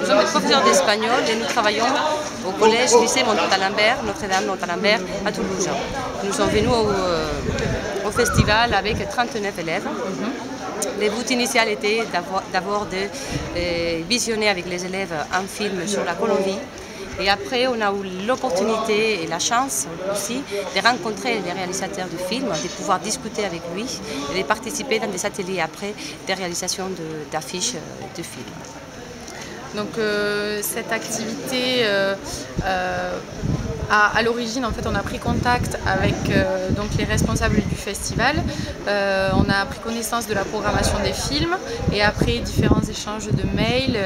Nous sommes des professeurs d'espagnol et nous travaillons au collège lycée Montalembert, Notre-Dame Montalembert à Toulouse. Nous sommes venus au festival avec 39 élèves. Le but initial était d'abord de visionner avec les élèves un film sur la Colombie. Et après, on a eu l'opportunité et la chance aussi de rencontrer les réalisateurs du film, de pouvoir discuter avec lui et de participer dans des ateliers après des réalisations d'affiches de films. Donc cette activité, à l'origine, en fait, on a pris contact avec donc les responsables du festival. On a pris connaissance de la programmation des films et après différents échanges de mails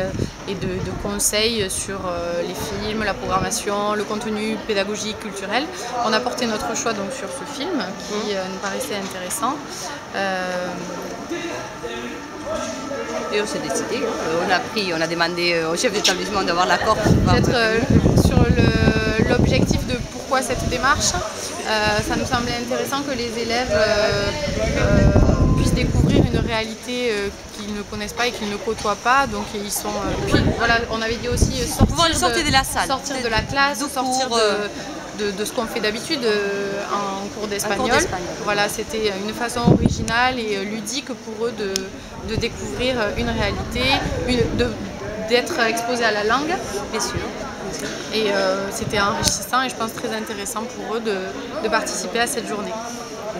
et de conseils sur les films, la programmation, le contenu pédagogique, culturel. On a porté notre choix donc sur ce film qui nous paraissait intéressant. Et on s'est décidé, on a demandé au chef d'établissement d'avoir l'accord. Peut-être sur l'objectif de pourquoi cette démarche, ça nous semblait intéressant que les élèves puissent découvrir une réalité qu'ils ne connaissent pas et qu'ils ne côtoient pas. Donc ils sont. Puis voilà, on avait dit aussi sortir de la salle, sortir de la classe, sortir de ce qu'on fait d'habitude en cours d'espagnol. Voilà, c'était une façon originale et ludique pour eux de découvrir une réalité, d'être exposés à la langue. Bien sûr. Et c'était enrichissant et je pense très intéressant pour eux de participer à cette journée.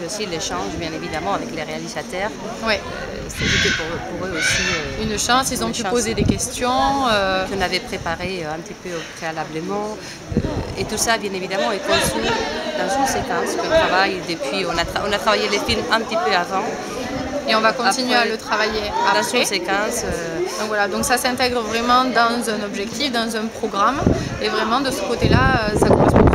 Et aussi l'échange, bien évidemment, avec les réalisateurs. Ouais. C'était pour eux aussi une chance. Ils ont pu poser des questions. On avait préparé un petit peu préalablement. Et tout ça, bien évidemment, est conçu dans une séquence qu'on travaille depuis. On a travaillé les films un petit peu avant. Et on va continuer à le travailler après. Dans une séquence. Donc voilà, donc ça s'intègre vraiment dans un objectif, dans un programme. Et vraiment, de ce côté-là, ça correspond